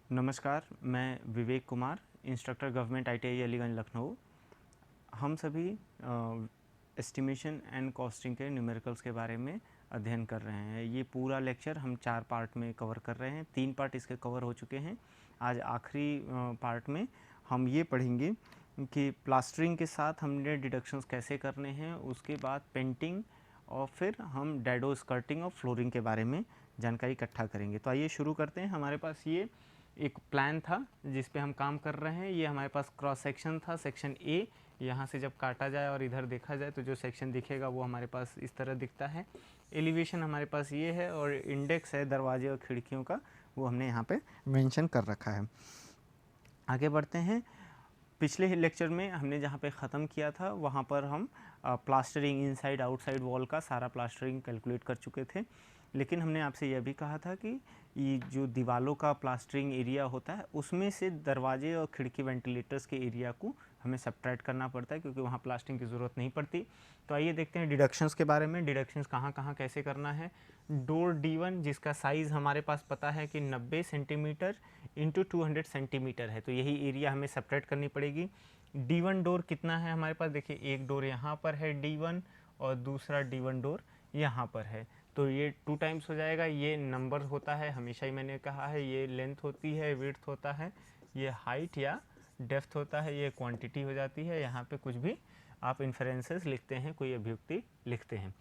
नमस्कार, मैं Vivek Kumar, instructor government ITI Aliganj Lucknow. हम सभी एस्टिमेशन एंड कॉस्टिंग के न्यूमेरिकल्स के बारे में अध्ययन कर रहे हैं। ये पूरा लेक्चर हम 4 पार्ट में कवर कर रहे हैं। 3 पार्ट इसके कवर हो चुके हैं। आज आखिरी पार्ट में हम ये पढ़ेंगे कि प्लास्टरिंग के साथ हमने डिडक्शंस कैसे करने हैं, उसके बाद पेंटिंग और फिर हम डैडो स्कर्टिंग और फ्लोरिंग के बारे में जानकारी इकट्ठा करेंगे। तो आइए शुरू करते हैं। हमारे पास ये एक प्लान था जिस पे हम काम कर रहे हैं। ये हमारे पास क्रॉस सेक्शन था, सेक्शन ए। यहाँ से जब काटा जाए और इधर देखा जाए तो जो सेक्शन दिखेगा वो हमारे पास इस तरह दिखता है। एलिवेशन हमारे पास ये है और इंडेक्स है दरवाजे और खिड़कियों का, वो हमने यहाँ पे मेंशन कर रखा है। आगे बढ़ते हैं। पिछले लेक्चर में हमने जहाँ पे ख़त्म किया था वहाँ पर हम प्लास्टरिंग इनसाइड आउटसाइड वॉल का सारा प्लास्टरिंग कैलकुलेट कर चुके थे। लेकिन हमने आपसे यह भी कहा था कि ये जो दीवालों का प्लास्टरिंग एरिया होता है उसमें से दरवाजे और खिड़की वेंटिलेटर्स के एरिया को हमें सब्ट्रैक्ट करना पड़ता है, क्योंकि वहाँ प्लास्टरिंग की ज़रूरत नहीं पड़ती। तो आइए देखते हैं डिडक्शंस के बारे में। डिडक्शंस कहाँ कहाँ कैसे करना है। डोर D1 जिसका साइज़ हमारे पास पता है कि 90 सेंटीमीटर इंटू 200 सेंटीमीटर है, तो यही एरिया हमें सब्ट्रैक्ट करनी पड़ेगी। D1 डोर कितना है हमारे पास, देखिए एक डोर यहाँ पर है D1 और दूसरा D1 डोर यहाँ पर है, तो ये 2 टाइम्स हो जाएगा। ये नंबर होता है, हमेशा ही मैंने कहा है, ये लेंथ होती है, विड्थ होता है, ये हाइट या डेप्थ होता है, ये क्वांटिटी हो जाती है। यहाँ पे कुछ भी आप इन्फरेंसेस लिखते हैं, कोई अभियुक्ति लिखते हैं।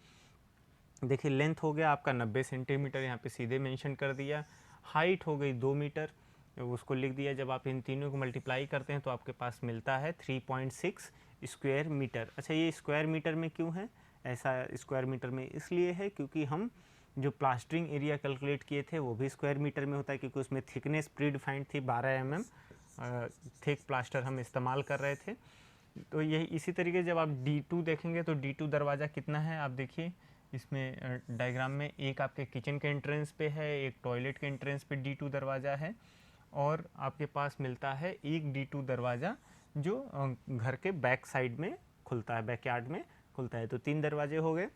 देखिए लेंथ हो गया आपका 90 सेंटीमीटर, यहाँ पे सीधे मेंशन कर दिया। हाइट हो गई 2 मीटर, उसको लिख दिया। जब आप इन तीनों को मल्टीप्लाई करते हैं तो आपके पास मिलता है 3.6 स्क्वायर मीटर। अच्छा, ये स्क्वायर मीटर में क्यों है ऐसा? स्क्वायर मीटर में इसलिए है क्योंकि हम जो प्लास्टरिंग एरिया कैलकुलेट किए थे वो भी स्क्वायर मीटर में होता है, क्योंकि उसमें थिकनेस प्री डिफाइंड थी 12 mm थिक प्लास्टर हम इस्तेमाल कर रहे थे। तो यही इसी तरीके जब आप D2 देखेंगे तो D2 दरवाज़ा कितना है आप देखिए, इसमें डायग्राम में एक आपके किचन के एंट्रेंस पे है, एक टॉयलेट के एंट्रेंस पे D2 दरवाज़ा है, और आपके पास मिलता है एक D2 दरवाज़ा जो घर के बैक साइड में खुलता है, बैकयार्ड में खुलता है। तो 3 दरवाजे हो गए,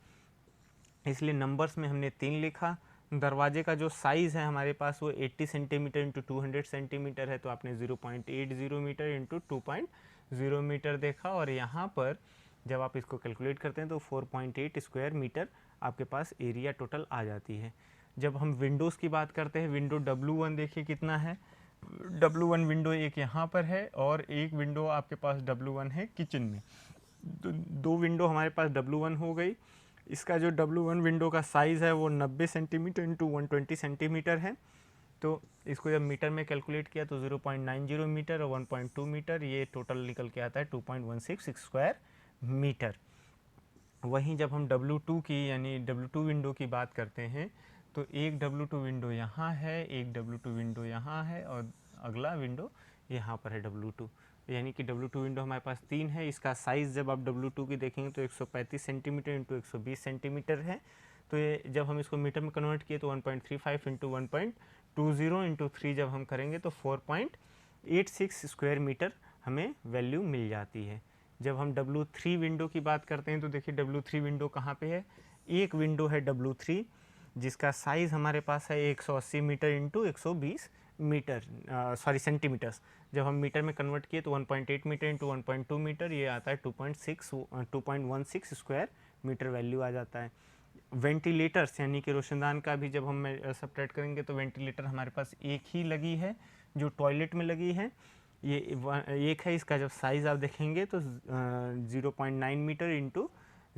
इसलिए नंबर्स में हमने 3 लिखा। दरवाजे का जो साइज़ है हमारे पास वो 80 सेंटीमीटर इंटू 200 सेंटीमीटर है, तो आपने 0.80 मीटर इंटू 2.0 मीटर देखा। और यहाँ पर जब आप इसको कैलकुलेट करते हैं तो 4.8 स्क्वायर मीटर आपके पास एरिया टोटल आ जाती है। जब हम विंडोज़ की बात करते हैं, विंडो W1 देखिए कितना है। W1 विंडो एक यहाँ पर है और एक विंडो आपके पास W1 है किचन में, तो 2 विंडो हमारे पास W1 हो गई। इसका जो W1 विंडो का साइज़ है वो 90 सेंटीमीटर इंटू 120 सेंटीमीटर है, तो इसको जब मीटर में कैलकुलेट किया तो 0.90 मीटर और 1.2 मीटर, ये टोटल निकल के आता है 2.16 स्क्वायर मीटर। वहीं जब हम W2 की यानी W2 विंडो की बात करते हैं तो एक W2 विंडो यहाँ है, एक W2 विंडो यहाँ है और अगला विंडो यहाँ पर है W2, यानी कि W2 विंडो हमारे पास 3 है। इसका साइज़ जब आप W2 की देखेंगे तो 135 सेंटीमीटर इंटू 120 सेंटीमीटर है। तो ये जब हम इसको मीटर में कन्वर्ट किए तो 1.35 इंटू 1.20 इंटू 3 जब हम करेंगे तो 4.86 स्क्वायर मीटर हमें वैल्यू मिल जाती है। जब हम W3 विंडो की बात करते हैं तो देखिए W3 विंडो कहाँ पे है। एक विंडो है W3 जिसका साइज़ हमारे पास है 180 metre into 120 metre, sorry centimetres. जब हम मीटर में कन्वर्ट किए तो 1.8 मीटर इंटू 1.2 मीटर, ये आता है 2.16 स्क्वायर मीटर वैल्यू आ जाता है। वेंटिलेटर्स यानी कि रोशनदान का भी जब हम सब्ट्रैक्ट करेंगे तो वेंटिलेटर हमारे पास एक ही लगी है जो टॉयलेट में लगी है, ये एक है। इसका जब साइज़ आप देखेंगे तो 0.9 मीटर इंटू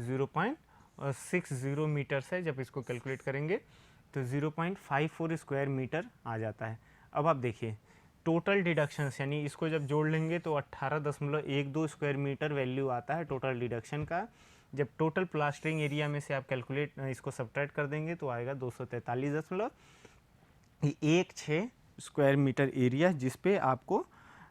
0.60 मीटर्स है। जब इसको कैलकुलेट करेंगे तो 0.54 स्क्वायर मीटर आ जाता है। अब आप देखिए टोटल डिडक्शंस, यानी इसको जब जोड़ लेंगे तो 18.12 स्क्वायर मीटर वैल्यू आता है टोटल डिडक्शन का। जब टोटल प्लास्टरिंग एरिया में से आप कैलकुलेट इसको सब्ट्रैक्ट कर देंगे तो आएगा 243.16 स्क्वायर मीटर एरिया, जिस पे आपको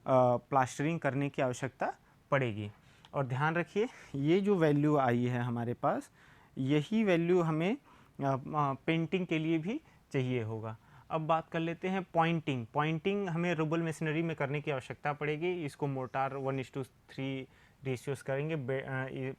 प्लास्टरिंग करने की आवश्यकता पड़ेगी। और ध्यान रखिए ये जो वैल्यू आई है हमारे पास, यही वैल्यू हमें पेंटिंग के लिए भी चाहिए होगा। अब बात कर लेते हैं पॉइंटिंग। पॉइंटिंग हमें रूबल मशीनरी में करने की आवश्यकता पड़ेगी। इसको मोटार 1:3 रेशियोज करेंगे।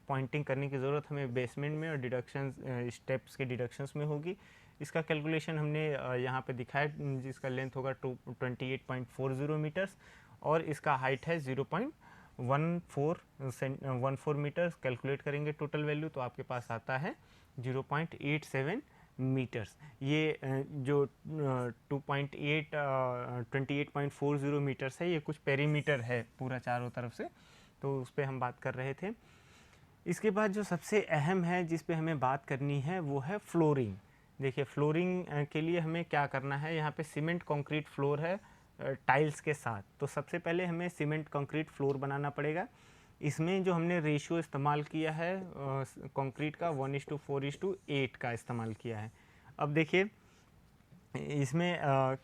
पॉइंटिंग करने की ज़रूरत हमें बेसमेंट में और डिडक्शन स्टेप्स के डिडक्शंस में होगी। इसका कैलकुलेशन हमने यहाँ पे दिखाया, जिसका लेंथ होगा 28.40 मीटर्स और इसका हाइट है 0.14 मीटर्स। कैलकुलेट करेंगे टोटल वैल्यू तो आपके पास आता है 0.87 मीटर्स। ये जो 28.40 मीटर्स है, ये कुछ पेरीमीटर है पूरा चारों तरफ से, तो उस पर हम बात कर रहे थे। इसके बाद जो सबसे अहम है जिस पे हमें बात करनी है वो है फ्लोरिंग। देखिए फ्लोरिंग के लिए हमें क्या करना है, यहाँ पे सीमेंट कंक्रीट फ्लोर है टाइल्स के साथ, तो सबसे पहले हमें सीमेंट कंक्रीट फ्लोर बनाना पड़ेगा। इसमें जो हमने रेशियो इस्तेमाल किया है कंक्रीट का 1:4:8 का इस्तेमाल किया है। अब देखिए इसमें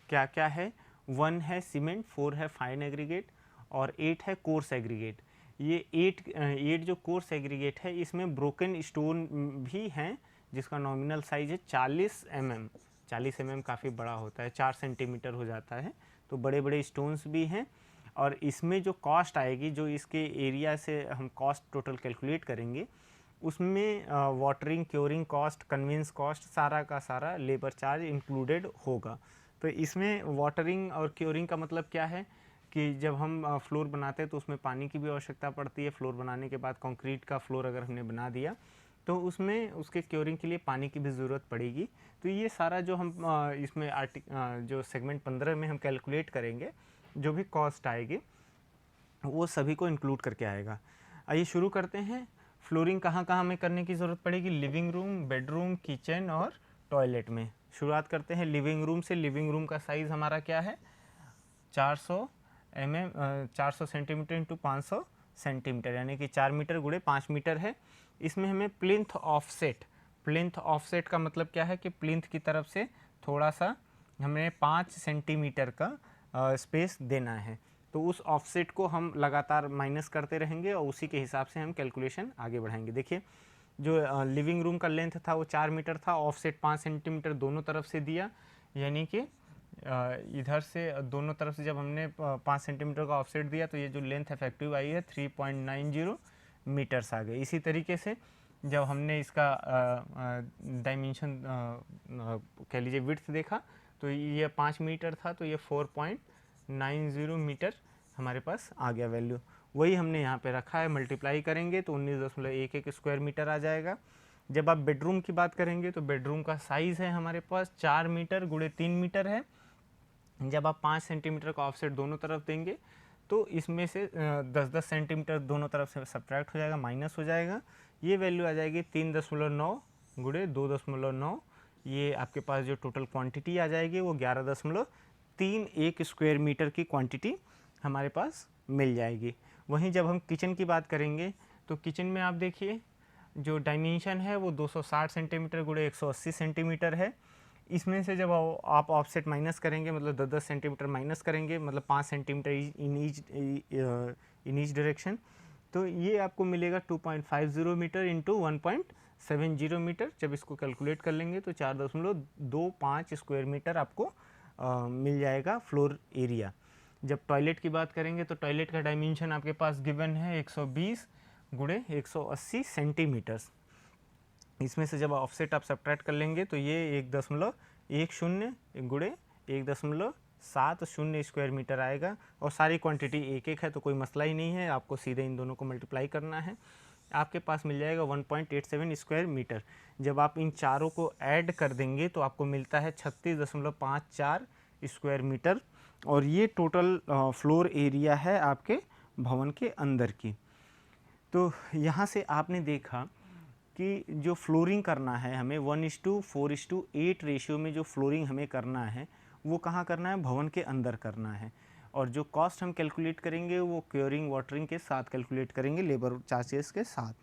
क्या क्या है, 1 है सीमेंट, 4 है फाइन एग्रीगेट और 8 है कोर्स एग्रीगेट। ये 8 जो कोर्स एग्रीगेट है इसमें ब्रोकन स्टोन भी हैं जिसका नॉमिनल साइज है 40 mm। 40 mm काफ़ी बड़ा होता है, 4 सेंटीमीटर हो जाता है, तो बड़े बड़े स्टोन्स भी हैं। और इसमें जो कॉस्ट आएगी, जो इसके एरिया से हम कॉस्ट टोटल कैलकुलेट करेंगे, उसमें watering, curing cost, conveyance cost, सारा का सारा लेबर चार्ज इंक्लूडेड होगा। तो इसमें वाटरिंग और क्योरिंग का मतलब क्या है कि जब हम फ्लोर बनाते हैं तो उसमें पानी की भी आवश्यकता पड़ती है। फ्लोर बनाने के बाद कंक्रीट का फ्लोर अगर हमने बना दिया तो उसमें उसके क्योरिंग के लिए पानी की भी ज़रूरत पड़ेगी। तो ये सारा जो हम इसमें जो सेगमेंट 15 में हम कैलकुलेट करेंगे, जो भी कॉस्ट आएगी वो सभी को इंक्लूड करके आएगा। आइए शुरू करते हैं। फ्लोरिंग कहाँ कहाँ हमें करने की ज़रूरत पड़ेगी, लिविंग रूम, बेडरूम, किचन और टॉयलेट में। शुरुआत करते हैं लिविंग रूम से। लिविंग रूम का साइज़ हमारा क्या है, 400 सेंटीमीटर इंटू 500 सेंटीमीटर, यानी कि 4 मीटर गुणे 5 मीटर है। इसमें हमें प्लिंथ ऑफसेट, प्लिंथ ऑफसेट का मतलब क्या है कि प्लिंथ की तरफ से थोड़ा सा हमें 5 सेंटीमीटर का स्पेस देना है। तो उस ऑफसेट को हम लगातार माइनस करते रहेंगे और उसी के हिसाब से हम कैलकुलेशन आगे बढ़ाएंगे। देखिए जो लिविंग रूम का लेंथ था वो 4 मीटर था, ऑफसेट 5 सेंटीमीटर दोनों तरफ से दिया, यानी कि इधर से दोनों तरफ से जब हमने 5 सेंटीमीटर का ऑफसेट दिया तो ये जो लेंथ इफेक्टिव आई है 3.90 मीटर्स आ गए। इसी तरीके से जब हमने इसका डायमेंशन कह लीजिए विड्थ देखा तो ये 5 मीटर था, तो ये 4.90 मीटर हमारे पास आ गया वैल्यू। वही हमने यहाँ पे रखा है, मल्टीप्लाई करेंगे तो 19.11 स्क्वायर मीटर आ जाएगा। जब आप बेडरूम की बात करेंगे तो बेडरूम का साइज़ है हमारे पास 4 मीटर गुणे 3 मीटर है। जब आप 5 सेंटीमीटर का ऑफसेट दोनों तरफ देंगे तो इसमें से 10-10 सेंटीमीटर दोनों तरफ से सब्ट्रैक्ट हो जाएगा, माइनस हो जाएगा। ये वैल्यू आ जाएगी 3.9 गुणे 2.9। ये आपके पास जो टोटल क्वांटिटी आ जाएगी वो 11.31 स्क्वायर मीटर की क्वांटिटी हमारे पास मिल जाएगी। वहीं जब हम किचन की बात करेंगे तो किचन में आप देखिए जो डायमेंशन है वो 260 सेंटीमीटर गुणे 180 सेंटीमीटर है। इसमें से जब आप ऑफसेट माइनस करेंगे, मतलब 10-10 सेंटीमीटर माइनस करेंगे, मतलब 5 सेंटीमीटर इन ईच डायरेक्शन, तो ये आपको मिलेगा 2.50 मीटर इंटू 1.70 मीटर। जब इसको कैलकुलेट कर लेंगे तो 4.25 स्क्वायर मीटर आपको मिल जाएगा फ्लोर एरिया। जब टॉयलेट की बात करेंगे तो टॉयलेट का डायमेंशन आपके पास गिवन है 120 गुणे 180 सेंटीमीटर्स। इसमें से जब ऑफसेट आप सब्ट्रैक्ट कर लेंगे तो ये 1.10 गुणे 1.70 स्क्वायर मीटर आएगा। और सारी क्वांटिटी एक एक है तो कोई मसला ही नहीं है, आपको सीधे इन दोनों को मल्टीप्लाई करना है, आपके पास मिल जाएगा 1.87 स्क्वायर मीटर। जब आप इन चारों को ऐड कर देंगे तो आपको मिलता है 36.54 स्क्वायर मीटर। और ये टोटल फ्लोर एरिया है आपके भवन के अंदर की। तो यहाँ से आपने देखा कि जो फ्लोरिंग करना है हमें 1:4:8 रेशियो में जो फ्लोरिंग हमें करना है वो कहाँ करना है, भवन के अंदर करना है। और जो कॉस्ट हम कैलकुलेट करेंगे वो क्योरिंग वाटरिंग के साथ कैलकुलेट करेंगे, लेबर चार्जेस के साथ।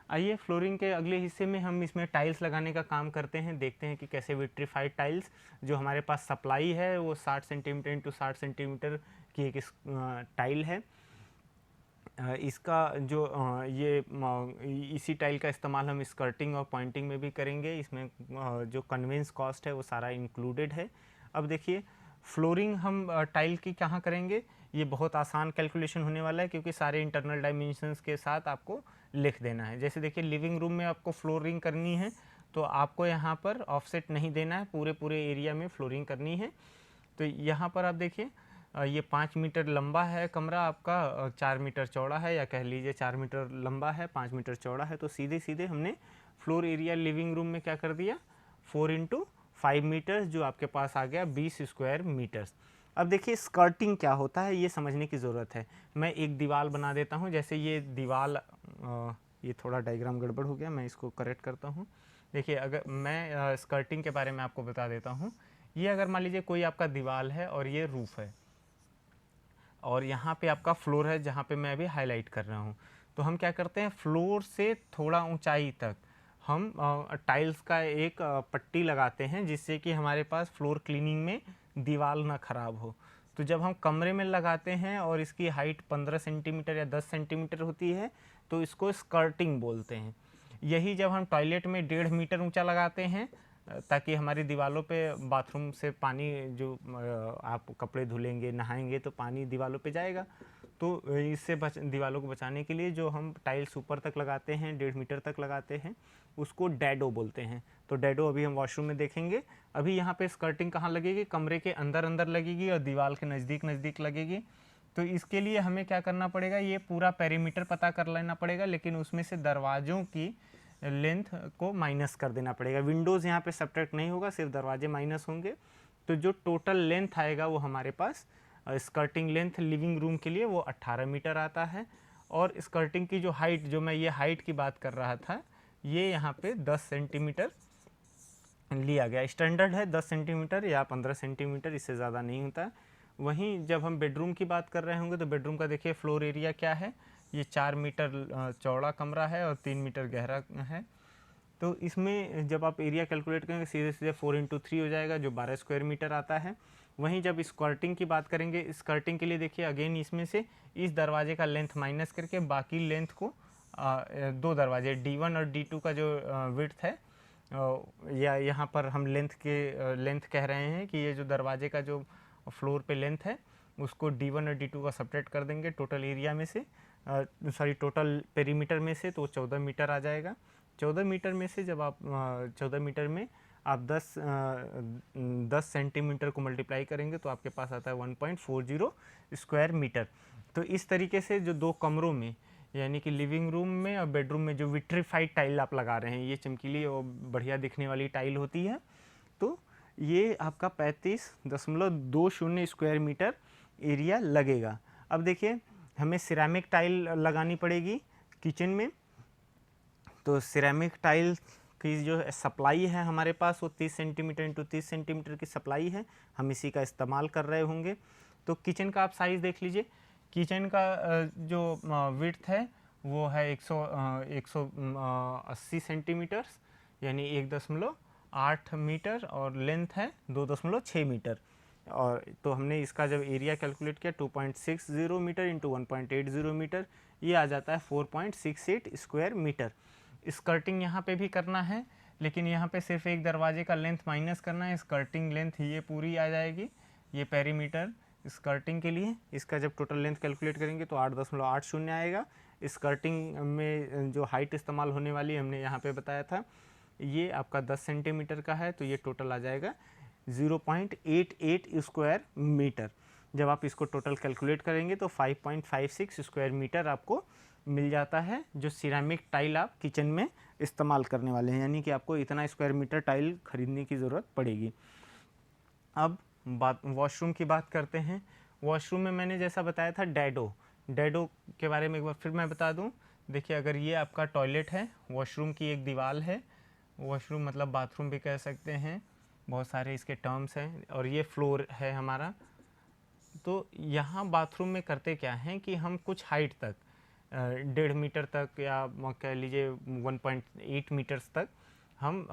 आइए फ्लोरिंग के अगले हिस्से में हम इसमें टाइल्स लगाने का काम करते हैं, देखते हैं कि कैसे विट्रीफाइड टाइल्स जो हमारे पास सप्लाई है वो 60 सेंटीमीटर इंटू 60 सेंटीमीटर की एक टाइल है। इसका जो इसी टाइल का इस्तेमाल हम स्कर्टिंग और पॉइंटिंग में भी करेंगे। इसमें जो कन्वेंस कॉस्ट है वो सारा इंक्लूडेड है। अब देखिए फ्लोरिंग हम टाइल की कहाँ करेंगे, ये बहुत आसान कैलकुलेशन होने वाला है क्योंकि सारे इंटरनल डायमेंशंस के साथ आपको लिख देना है। जैसे देखिए लिविंग रूम में आपको फ्लोरिंग करनी है तो आपको यहाँ पर ऑफसेट नहीं देना है, पूरे एरिया में फ्लोरिंग करनी है। तो यहाँ पर आप देखिए ये 5 मीटर लंबा है कमरा आपका, 4 मीटर चौड़ा है, या कह लीजिए 4 मीटर लंबा है 5 मीटर चौड़ा है। तो सीधे सीधे हमने फ्लोर एरिया लिविंग रूम में क्या कर दिया, 4 इंटू 5 मीटर्स, जो आपके पास आ गया 20 स्क्वायर मीटर्स। अब देखिए स्कर्टिंग क्या होता है ये समझने की ज़रूरत है। मैं एक दीवार बना देता हूँ, जैसे ये दीवार, ये थोड़ा डायग्राम गड़बड़ हो गया, मैं इसको करेक्ट करता हूँ। देखिए अगर मैं स्कर्टिंग के बारे में आपको बता देता हूँ। ये अगर मान लीजिए कोई आपका दीवार है और ये रूफ है और यहाँ पे आपका फ्लोर है जहाँ पे मैं अभी हाईलाइट कर रहा हूँ। तो हम क्या करते हैं, फ्लोर से थोड़ा ऊंचाई तक हम टाइल्स का एक पट्टी लगाते हैं जिससे कि हमारे पास फ्लोर क्लीनिंग में दीवार ना ख़राब हो। तो जब हम कमरे में लगाते हैं और इसकी हाइट 15 सेंटीमीटर या 10 सेंटीमीटर होती है तो इसको स्कर्टिंग बोलते हैं। यही जब हम टॉयलेट में 1.5 मीटर ऊंचा लगाते हैं ताकि हमारी दीवारों पे बाथरूम से पानी जो आप कपड़े धुलेंगे नहाएंगे तो पानी दीवारों पे जाएगा, तो इससे दीवारों को बचाने के लिए जो हम टाइल्स ऊपर तक लगाते हैं 1.5 मीटर तक लगाते हैं उसको डैडो बोलते हैं। तो डैडो अभी हम वॉशरूम में देखेंगे। अभी यहाँ पे स्कर्टिंग कहाँ लगेगी, कमरे के अंदर अंदर लगेगी और दीवार के नज़दीक नज़दीक लगेगी। तो इसके लिए हमें क्या करना पड़ेगा, ये पूरा पेरीमीटर पता कर लेना पड़ेगा, लेकिन उसमें से दरवाज़ों की लेंथ को माइनस कर देना पड़ेगा। विंडोज़ यहाँ पे सब्ट्रैक्ट नहीं होगा, सिर्फ दरवाजे माइनस होंगे। तो जो टोटल लेंथ आएगा वो हमारे पास स्कर्टिंग लेंथ लिविंग रूम के लिए वो 18 मीटर आता है। और स्कर्टिंग की जो हाइट, जो मैं ये हाइट की बात कर रहा था, ये यहाँ पे 10 सेंटीमीटर लिया गया। स्टैंडर्ड है 10 सेंटीमीटर या 15 सेंटीमीटर, इससे ज़्यादा नहीं होता। वहीं जब हम बेडरूम की बात कर रहे होंगे तो बेडरूम का देखिए फ्लोर एरिया क्या है, ये 4 मीटर चौड़ा कमरा है और 3 मीटर गहरा है। तो इसमें जब आप एरिया कैलकुलेट करेंगे सीधे सीधे 4 इंटू 3 हो जाएगा जो 12 स्क्वायर मीटर आता है। वहीं जब स्कर्टिंग की बात करेंगे, स्कर्टिंग के लिए देखिए अगेन इसमें से इस दरवाजे का लेंथ माइनस करके बाकी लेंथ को दो दरवाजे D1 और D2 का जो विड्थ है, या यहाँ पर हम लेंथ कह रहे हैं कि ये जो दरवाजे का जो फ्लोर पे लेंथ है उसको D1 और D2 का सब्ट्रैक्ट कर देंगे टोटल एरिया में से, टोटल पेरीमीटर में से, तो 14 मीटर आ जाएगा। 14 मीटर में से जब आप 14 मीटर में आप 10 सेंटीमीटर को मल्टीप्लाई करेंगे तो आपके पास आता है 1.40 स्क्वायर मीटर। तो इस तरीके से जो दो कमरों में यानी कि लिविंग रूम में और बेडरूम में जो विट्रीफाइड टाइल आप लगा रहे हैं, ये चमकीली और बढ़िया दिखने वाली टाइल होती है, तो ये आपका 35.20 स्क्वायर मीटर एरिया लगेगा। अब देखिए हमें सिरेमिक टाइल लगानी पड़ेगी किचन में। तो सिरेमिक टाइल की जो सप्लाई है हमारे पास वो 30 सेंटीमीटर इंटू 30 सेंटीमीटर की सप्लाई है, हम इसी का इस्तेमाल कर रहे होंगे। तो किचन का आप साइज़ देख लीजिए, किचन का जो विड्थ है वो है 180 सेंटीमीटर्स यानी 1.8 मीटर और लेंथ है 2.6 मीटर। और तो हमने इसका जब एरिया कैलकुलेट किया 2.60 मीटर इंटू 1.80 मीटर, ये आ जाता है 4.68 स्क्वायर मीटर। स्कर्टिंग यहाँ पे भी करना है लेकिन यहाँ पे सिर्फ एक दरवाजे का लेंथ माइनस करना है, स्कर्टिंग लेंथ ये पूरी आ जाएगी, ये पेरीमीटर स्कर्टिंग के लिए। इसका जब टोटल लेंथ कैलकुलेट करेंगे तो 8.80 आएगा। स्कर्टिंग में जो हाइट इस्तेमाल होने वाली हमने यहाँ पे बताया था, ये आपका 10 सेंटीमीटर का है, तो ये टोटल आ जाएगा 0.88 स्क्वायर मीटर। जब आप इसको टोटल कैलकुलेट करेंगे तो 5.56 स्क्वायर मीटर आपको मिल जाता है, जो सिरेमिक टाइल आप किचन में इस्तेमाल करने वाले हैं, यानी कि आपको इतना स्क्वायर मीटर टाइल खरीदने की ज़रूरत पड़ेगी। अब वॉशरूम की बात करते हैं। वॉशरूम में मैंने जैसा बताया था डैडो के बारे में एक बार फिर मैं बता दूं। देखिए अगर ये आपका टॉयलेट है, वॉशरूम की एक दीवार है, वॉशरूम मतलब बाथरूम भी कह सकते हैं, बहुत सारे इसके टर्म्स हैं, और ये फ्लोर है हमारा। तो यहाँ बाथरूम में करते क्या हैं कि हम कुछ हाइट तक 1.5 मीटर तक या कह लीजिए 1.8 मीटर्स तक हम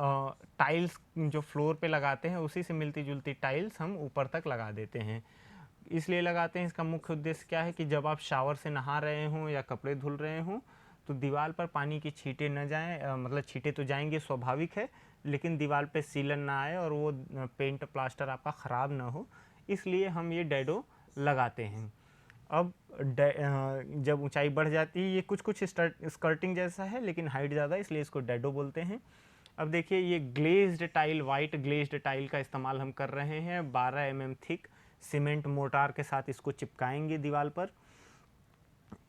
टाइल्स जो फ्लोर पे लगाते हैं उसी से मिलती जुलती टाइल्स हम ऊपर तक लगा देते हैं। इसलिए लगाते हैं, इसका मुख्य उद्देश्य क्या है कि जब आप शावर से नहा रहे हों या कपड़े धुल रहे हों तो दीवार पर पानी की छींटें न जाएं, मतलब छींटें तो जाएंगे स्वाभाविक है, लेकिन दीवार पे सीलन ना आए और वो पेंट प्लास्टर आपका ख़राब ना हो, इसलिए हम ये डैडो लगाते हैं। अब जब ऊंचाई बढ़ जाती है, ये कुछ कुछ स्कर्टिंग जैसा है लेकिन हाइट ज़्यादा है, इसलिए इसको डैडो बोलते हैं। अब देखिए ये glazed tile, white glazed tile का इस्तेमाल हम कर रहे हैं। 12 mm थिक सीमेंट मोर्टार के साथ इसको चिपकाएंगे दीवार पर।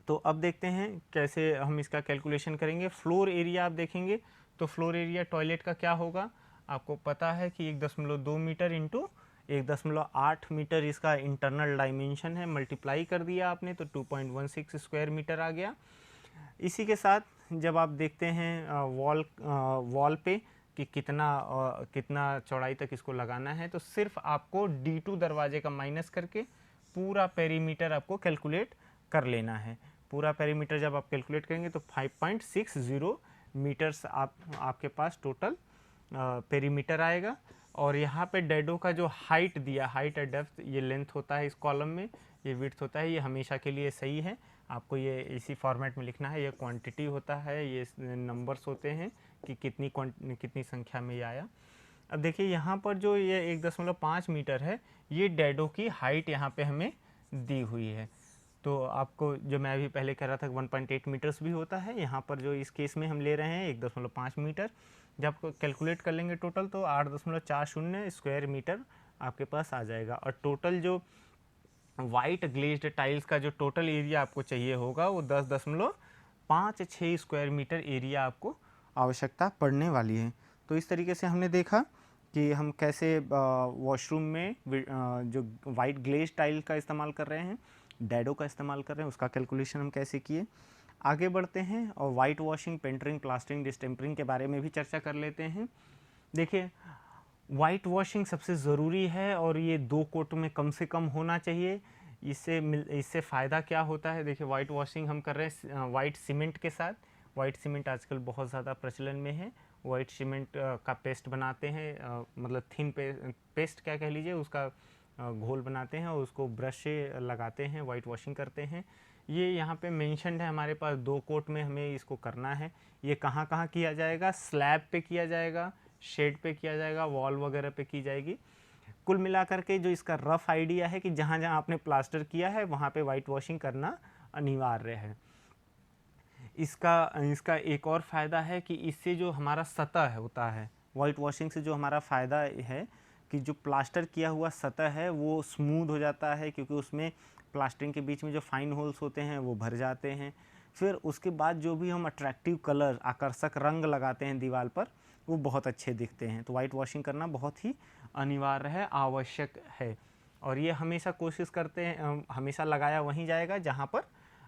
तो अब देखते हैं कैसे हम इसका कैलकुलेशन करेंगे। फ्लोर एरिया आप देखेंगे तो फ्लोर एरिया टॉयलेट का क्या होगा, आपको पता है कि 1.2 मीटर इंटू 1.8 मीटर इसका इंटरनल डायमेंशन है। मल्टीप्लाई कर दिया आपने तो 2.16 स्क्वायर मीटर आ गया। इसी के साथ जब आप देखते हैं वॉल पे कि कितना चौड़ाई तक इसको लगाना है, तो सिर्फ आपको D2 दरवाजे का माइनस करके पूरा पेरीमीटर आपको कैलकुलेट कर लेना है। पूरा पेरीमीटर जब आप कैलकुलेट करेंगे तो 5.60 मीटर्स आपके पास टोटल पेरीमीटर आएगा। और यहाँ पे डैडो का जो हाइट दिया, हाइट और डेप्थ, ये लेंथ होता है इस कॉलम में, ये विड्थ होता है, ये हमेशा के लिए सही है। आपको ये इसी फॉर्मेट में लिखना है। ये क्वांटिटी होता है, ये नंबर्स होते हैं कि कितनी संख्या में ये आया। अब देखिए यहाँ पर जो ये 1.5 मीटर है, ये डैडो की हाइट यहाँ पे हमें दी हुई है। तो आपको जो मैं अभी पहले कह रहा था 1.8 मीटर्स भी होता है, यहाँ पर जो इस केस में हम ले रहे हैं 1.5 मीटर। जब कैलकुलेट कर लेंगे टोटल तो 8.40 स्क्वायर मीटर आपके पास आ जाएगा। और टोटल जो वाइट ग्लेज्ड टाइल्स का जो टोटल एरिया आपको चाहिए होगा वो 10.56 स्क्वायर मीटर एरिया आपको आवश्यकता पड़ने वाली है। तो इस तरीके से हमने देखा कि हम कैसे वॉशरूम में जो वाइट ग्लेज टाइल का इस्तेमाल कर रहे हैं, डैडो का इस्तेमाल कर रहे हैं, उसका कैलकुलेशन हम कैसे किए। आगे बढ़ते हैं और वाइट वॉशिंग, पेंटरिंग, प्लास्टरिंग, डिस्टेम्परिंग के बारे में भी चर्चा कर लेते हैं। देखिए वाइट वॉशिंग सबसे ज़रूरी है और ये 2 कोट में कम से कम होना चाहिए। इससे फ़ायदा क्या होता है, देखिए वाइट वॉशिंग हम कर रहे हैं वाइट सीमेंट के साथ। वाइट सीमेंट आजकल बहुत ज़्यादा प्रचलन में है। वाइट सीमेंट का पेस्ट बनाते हैं, मतलब थिन पेस्ट क्या कह लीजिए, उसका घोल बनाते हैं और उसको ब्रश से लगाते हैं, वाइट वॉशिंग करते हैं। ये यहाँ पे मेंशन्ड है हमारे पास 2 कोट में हमें इसको करना है। ये कहाँ कहाँ किया जाएगा, स्लैब पे किया जाएगा, शेड पे किया जाएगा, वॉल वगैरह पे की जाएगी। कुल मिलाकर के जो इसका रफ आइडिया है कि जहाँ जहाँ आपने प्लास्टर किया है वहाँ पे वाइट वॉशिंग करना अनिवार्य है। इसका एक और फ़ायदा है कि इससे जो हमारा सतह होता है, वाइट वॉशिंग से जो हमारा फ़ायदा है कि जो प्लास्टर किया हुआ सतह है वो स्मूथ हो जाता है, क्योंकि उसमें प्लास्टरिंग के बीच में जो फाइन होल्स होते हैं वो भर जाते हैं। फिर उसके बाद जो भी हम अट्रैक्टिव कलर, आकर्षक रंग लगाते हैं दीवार पर, वो बहुत अच्छे दिखते हैं। तो वाइट वॉशिंग करना बहुत ही अनिवार्य है, आवश्यक है। और ये हमेशा कोशिश करते हैं, हमेशा लगाया वहीं जाएगा जहाँ पर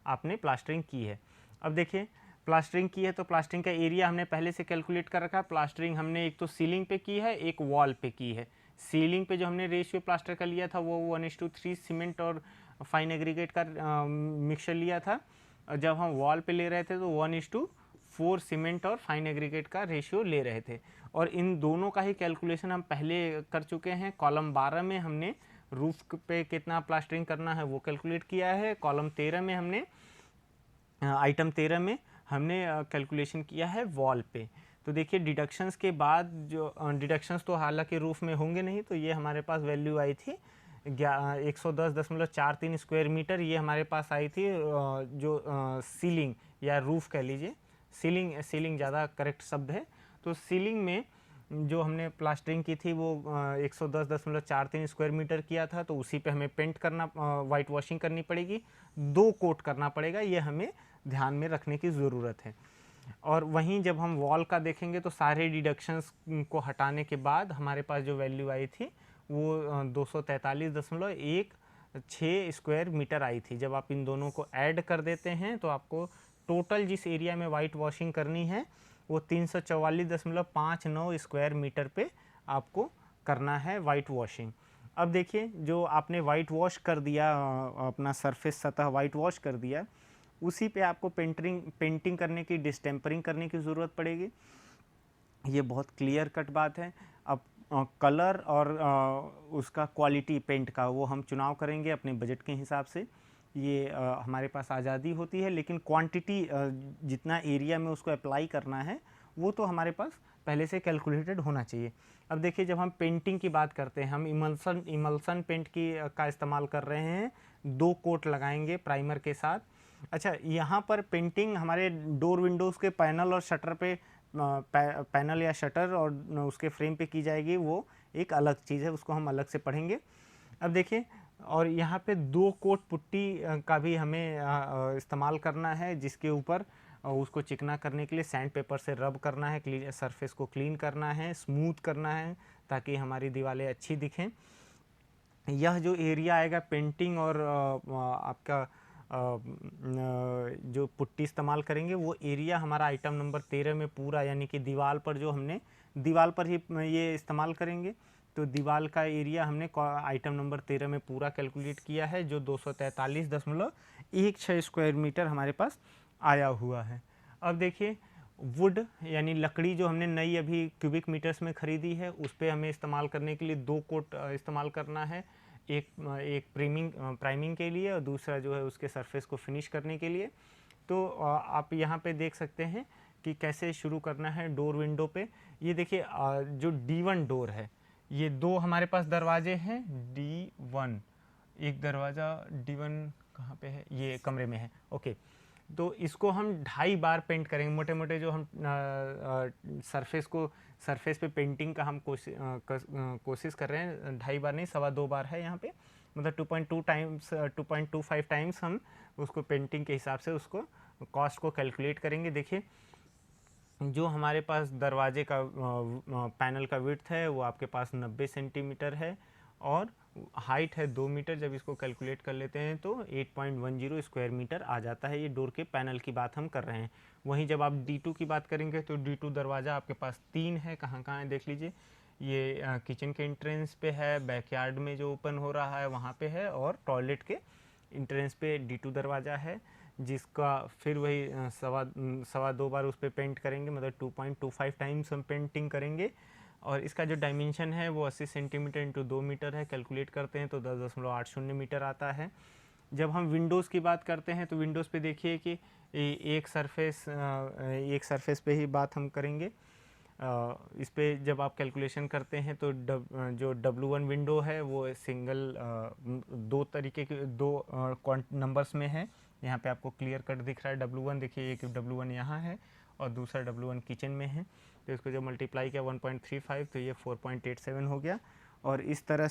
आपने प्लास्टरिंग की है। अब देखिए प्लास्टरिंग की है तो प्लास्टरिंग का एरिया हमने पहले से कैलकुलेट कर रखा है। प्लास्टरिंग हमने एक तो सीलिंग पे की है, एक वॉल पे की है। सीलिंग पे जो हमने रेशियो प्लास्टर का लिया था वो 1:3 सीमेंट और फाइन एग्रीगेट का मिक्सचर लिया था। और जब हम वॉल पे ले रहे थे तो 1:4 सीमेंट और फाइन एग्रीगेट का रेशियो ले रहे थे। और इन दोनों का ही कैलकुलेशन हम पहले कर चुके हैं। कॉलम 12 में हमने रूफ पे कितना प्लास्टरिंग करना है वो कैलकुलेट किया है। कॉलम 13 में हमने आइटम 13 में हमने कैलकुलेशन किया है वॉल पे। तो देखिए डिडक्शंस के बाद जो डिडक्शंस तो हालांकि रूफ में होंगे नहीं, तो ये हमारे पास वैल्यू आई थी 110.43 स्क्वायर मीटर। ये हमारे पास आई थी जो सीलिंग या रूफ कह लीजिए, सीलिंग ज़्यादा करेक्ट शब्द है। तो सीलिंग में जो हमने प्लास्टरिंग की थी वो 110.43 स्क्वायर मीटर किया था, तो उसी पे हमें पेंट करना, वाइट वॉशिंग करनी पड़ेगी, 2 कोट करना पड़ेगा, ये हमें ध्यान में रखने की ज़रूरत है। और वहीं जब हम वॉल का देखेंगे तो सारे डिडक्शंस को हटाने के बाद हमारे पास जो वैल्यू आई थी वो 243.16 स्क्वायर मीटर आई थी। जब आप इन दोनों को ऐड कर देते हैं तो आपको टोटल जिस एरिया में वाइट वॉशिंग करनी है वो 344.59 स्क्वायर मीटर पे आपको करना है वाइट वॉशिंग। अब देखिए जो आपने वाइट वॉश कर दिया, अपना सरफेस सतह वाइट वॉश कर दिया, उसी पे आपको पेंटिंग करने की, डिस्टेम्परिंग करने की ज़रूरत पड़ेगी। ये बहुत क्लियर कट बात है। अब कलर और उसका क्वालिटी पेंट का वो हम चुनाव करेंगे अपने बजट के हिसाब से। ये हमारे पास आज़ादी होती है, लेकिन क्वांटिटी जितना एरिया में उसको अप्लाई करना है वो तो हमारे पास पहले से कैलकुलेटेड होना चाहिए। अब देखिए, जब हम पेंटिंग की बात करते हैं, हम इमल्सन पेंट का इस्तेमाल कर रहे हैं, 2 कोट लगाएंगे प्राइमर के साथ। अच्छा, यहाँ पर पेंटिंग हमारे डोर विंडोज़ के पैनल और शटर पे पैनल या शटर और उसके फ्रेम पे की जाएगी, वो एक अलग चीज़ है, उसको हम अलग से पढ़ेंगे। अब देखिए, और यहाँ पे 2 कोट पुट्टी का भी हमें इस्तेमाल करना है, जिसके ऊपर उसको चिकना करने के लिए सैंड पेपर से रब करना है, सरफेस को क्लीन करना है, स्मूथ करना है, ताकि हमारी दीवारें अच्छी दिखें। यह जो एरिया आएगा पेंटिंग और आपका जो पुट्टी इस्तेमाल करेंगे, वो एरिया हमारा आइटम नंबर 13 में पूरा, यानी कि दीवार पर जो हमने दीवार पर ही ये इस्तेमाल करेंगे, तो दीवार का एरिया हमने आइटम नंबर 13 में पूरा कैलकुलेट किया है, जो 243.16 स्क्वायर मीटर हमारे पास आया हुआ है। अब देखिए, वुड यानी लकड़ी जो हमने नई अभी क्यूबिक मीटर्स में ख़रीदी है, उस पर हमें इस्तेमाल करने के लिए 2 कोट इस्तेमाल करना है, एक प्राइमिंग के लिए और दूसरा जो है उसके सरफेस को फिनिश करने के लिए। तो आप यहाँ पे देख सकते हैं कि कैसे शुरू करना है डोर विंडो पे। ये देखिए, जो D1 डोर है, ये 2 हमारे पास दरवाजे हैं, D1 एक दरवाज़ा, D1 कहाँ पे है, ये कमरे में है, ओके। तो इसको हम 2.5 बार पेंट करेंगे, मोटे मोटे जो हम सरफेस पे पेंटिंग का हम कोशिश कर रहे हैं, 2.5 बार नहीं, 2.25 बार है यहाँ पे, मतलब 2.25 टाइम्स हम उसको पेंटिंग के हिसाब से उसको कॉस्ट को कैलकुलेट करेंगे। देखिए, जो हमारे पास दरवाजे का पैनल का विड्थ है वो आपके पास 90 सेंटीमीटर है और हाइट है 2 मीटर। जब इसको कैलकुलेट कर लेते हैं तो 8.10 स्क्वायर मीटर आ जाता है। ये डोर के पैनल की बात हम कर रहे हैं। वहीं जब आप D2 की बात करेंगे तो D2 दरवाज़ा आपके पास 3 है। कहाँ कहाँ है देख लीजिए, ये किचन के एंट्रेंस पे है, बैकयार्ड में जो ओपन हो रहा है वहाँ पे है, और टॉयलेट के एंट्रेंस पे D2 दरवाज़ा है, जिसका फिर वही 2.25 बार उस पर पेंट करेंगे, मतलब 2.25 टाइम्स हम पेंटिंग करेंगे। और इसका जो डायमेंशन है वो 80 सेंटीमीटर इंटू 2 मीटर है। कैलकुलेट करते हैं तो 10.80 मीटर आता है। जब हम विंडोज़ की बात करते हैं तो विंडोज़ पे देखिए कि एक सरफेस पे ही बात हम करेंगे। इस पे जब आप कैलकुलेशन करते हैं तो जो W1 विंडो है वो सिंगल 2 तरीके के 2 नंबर्स में है। यहाँ पे आपको क्लियर कट दिख रहा है W1, देखिए एक W1 यहाँ है और दूसरा W1 किचन में है। तो इसको जब मल्टीप्लाई किया 1.35 तो ये 4.87 हो गया। और इस तरह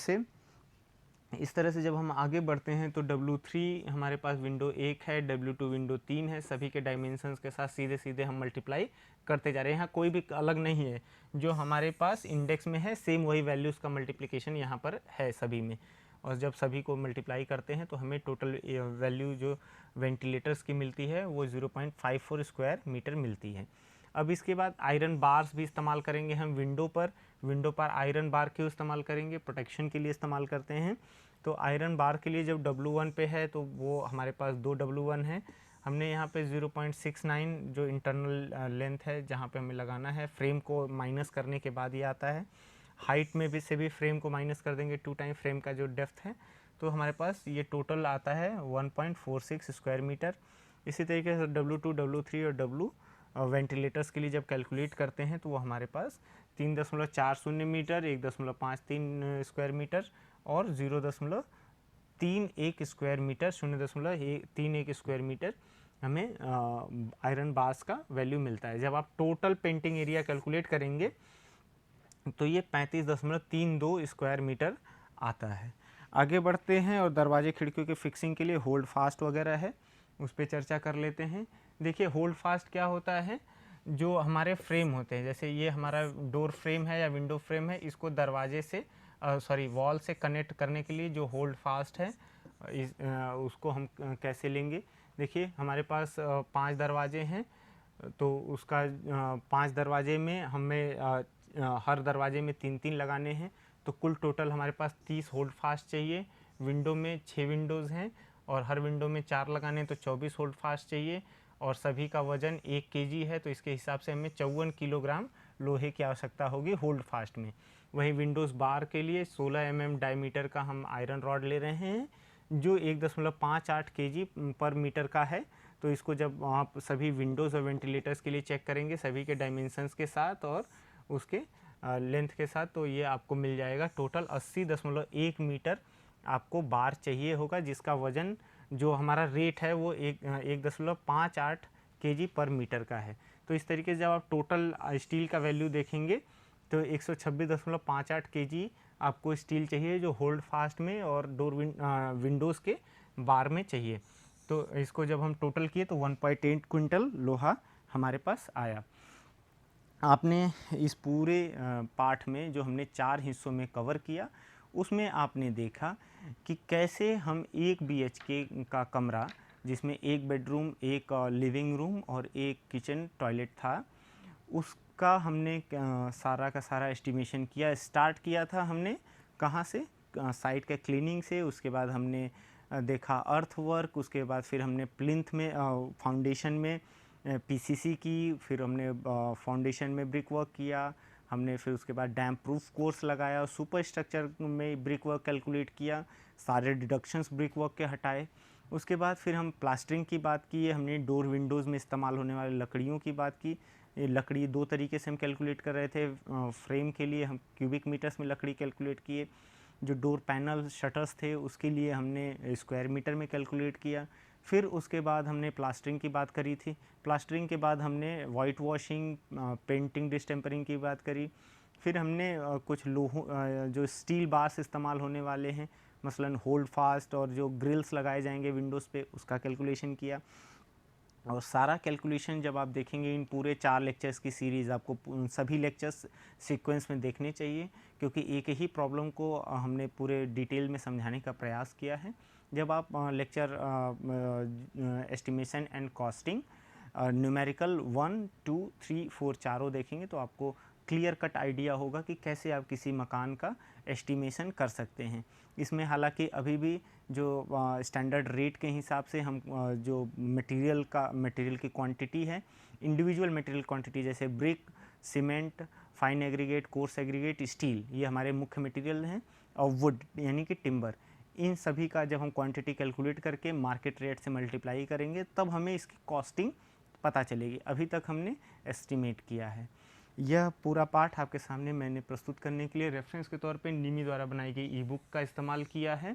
से जब हम आगे बढ़ते हैं तो W3 हमारे पास विंडो 1 है, W2 विंडो 3 है। सभी के डायमेंशंस के साथ सीधे सीधे हम मल्टीप्लाई करते जा रहे हैं। यहाँ कोई भी अलग नहीं है, जो हमारे पास इंडेक्स में है सेम वही वैल्यूज़ का मल्टीप्लिकेशन यहाँ पर है सभी में। और जब सभी को मल्टीप्लाई करते हैं तो हमें टोटल वैल्यू जो वेंटिलेटर्स की मिलती है वो 0.54 स्क्वायर मीटर मिलती है। अब इसके बाद आयरन बार्स भी इस्तेमाल करेंगे हम विंडो पर आयरन बार क्यों इस्तेमाल करेंगे? प्रोटेक्शन के लिए इस्तेमाल करते हैं। तो आयरन बार के लिए जब W1 पे है तो वो हमारे पास 2 W1 है। हमने यहाँ पे 0.69 जो इंटरनल लेंथ है जहाँ पे हमें लगाना है, फ्रेम को माइनस करने के बाद ये आता है। हाइट में भी से भी फ्रेम को माइनस कर देंगे 2 टाइम फ्रेम का जो डेप्थ है, तो हमारे पास ये टोटल आता है 1.46 स्क्वायर मीटर। इसी तरीके से W2, W3 और W वेंटिलेटर्स के लिए जब कैलकुलेट करते हैं तो वो हमारे पास 3.40 मीटर, 1.53 स्क्वायर मीटर और 0.31 स्क्वायर मीटर, 0.31 स्क्वायर मीटर हमें आयरन बार्स का वैल्यू मिलता है। जब आप टोटल पेंटिंग एरिया कैलकुलेट करेंगे तो ये 35.32 स्क्वायर मीटर आता है। आगे बढ़ते हैं और दरवाजे खिड़कियों के फिक्सिंग के लिए होल्ड फास्ट वगैरह है, उस पर चर्चा कर लेते हैं। देखिए, होल्ड फास्ट क्या होता है? जो हमारे फ्रेम होते हैं, जैसे ये हमारा डोर फ्रेम है या विंडो फ्रेम है, इसको दरवाजे से वॉल से कनेक्ट करने के लिए जो होल्ड फास्ट है उसको हम कैसे लेंगे? देखिए, हमारे पास 5 दरवाजे हैं, तो उसका 5 दरवाजे में हमें हर दरवाजे में 3-3 लगाने हैं, तो कुल टोटल हमारे पास 30 होल्ड फास्ट चाहिए। विंडो में 6 विंडोज़ हैं और हर विंडो में 4 लगाने, तो 24 होल्ड फास्ट चाहिए। और सभी का वजन 1 kg है, तो इसके हिसाब से हमें 54 किलोग्राम लोहे की आवश्यकता होगी होल्ड फास्ट में। वहीं विंडोज़ बार के लिए 16 mm डायमीटर का हम आयरन रॉड ले रहे हैं, जो 1.58 kg पर मीटर का है। तो इसको जब आप सभी विंडोज़ और वेंटिलेटर्स के लिए चेक करेंगे सभी के डायमेंशंस के साथ और उसके लेंथ के साथ, तो ये आपको मिल जाएगा टोटल 80.1 मीटर आपको बार चाहिए होगा, जिसका वज़न जो हमारा रेट है वो 1.58 kg पर मीटर का है। तो इस तरीके से जब आप टोटल स्टील का वैल्यू देखेंगे तो 126.58 kg आपको स्टील चाहिए, जो होल्ड फास्ट में और डोर विंडोज़ के बार में चाहिए। तो इसको जब हम टोटल किए तो 1.8 क्विंटल लोहा हमारे पास आया। आपने इस पूरे पाठ में जो हमने 4 हिस्सों में कवर किया, उसमें आपने देखा कि कैसे हम एक BHK का कमरा, जिसमें एक बेडरूम, एक लिविंग रूम और एक किचन टॉयलेट था, उसका हमने सारा का सारा एस्टिमेशन किया। स्टार्ट किया था हमने कहाँ से, साइट के क्लीनिंग से। उसके बाद हमने देखा अर्थ वर्क, उसके बाद फिर हमने प्लिंथ में फाउंडेशन में PCC की, फिर हमने फाउंडेशन में ब्रिक वर्क किया, हमने फिर उसके बाद डैम प्रूफ कोर्स लगाया, सुपर स्ट्रक्चर में ब्रिक वर्क कैलकुलेट किया, सारे डिडक्शंस ब्रिक वर्क के हटाए। उसके बाद फिर हम प्लास्टरिंग की बात की, हमने डोर विंडोज़ में इस्तेमाल होने वाले लकड़ियों की बात की। ये लकड़ी दो तरीके से हम कैलकुलेट कर रहे थे। फ्रेम के लिए हम क्यूबिक मीटर्स में लकड़ी कैलकुलेट किए, जो डोर पैनल शटर्स थे उसके लिए हमने स्क्वायर मीटर में कैलकुलेट किया। फिर उसके बाद हमने प्लास्टरिंग की बात करी थी। प्लास्टरिंग के बाद हमने वाइट वॉशिंग, पेंटिंग, डिस्टेम्परिंग की बात करी। फिर हमने कुछ लोहों जो स्टील बार्स इस्तेमाल होने वाले हैं, मसलन होल्ड फास्ट और जो ग्रिल्स लगाए जाएंगे विंडोज़ पे, उसका कैलकुलेशन किया। और सारा कैलकुलेशन जब आप देखेंगे इन पूरे 4 लेक्चर्स की सीरीज़, आपको सभी लेक्चर्स सीक्वेंस में देखने चाहिए, क्योंकि एक ही प्रॉब्लम को हमने पूरे डिटेल में समझाने का प्रयास किया है। जब आप lecture estimation and costing numerical 1, 2, 3, 4 चारों देखेंगे तो आपको क्लियर कट आइडिया होगा कि कैसे आप किसी मकान का एस्टिमेशन कर सकते हैं। इसमें हालांकि अभी भी जो स्टैंडर्ड रेट के हिसाब से हम जो मटेरियल की क्वांटिटी है, इंडिविजुअल मटेरियल क्वांटिटी जैसे brick, cement, fine aggregate, coarse aggregate, steel, ये हमारे मुख्य मटेरियल हैं, और वुड यानी कि टिम्बर, इन सभी का जब हम क्वांटिटी कैलकुलेट करके मार्केट रेट से मल्टीप्लाई करेंगे तब हमें इसकी कॉस्टिंग पता चलेगी। अभी तक हमने एस्टिमेट किया है। यह पूरा पाठ आपके सामने मैंने प्रस्तुत करने के लिए रेफरेंस के तौर पे निमी द्वारा बनाई गई ई-बुक का इस्तेमाल किया है।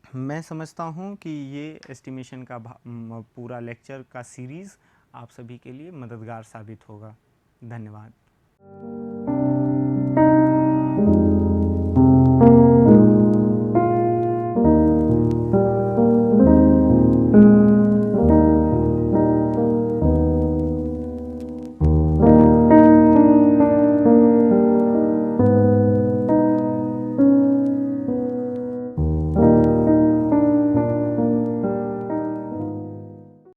मैं समझता हूँ कि ये एस्टिमेशन का पूरा लेक्चर का सीरीज़ आप सभी के लिए मददगार साबित होगा। धन्यवाद।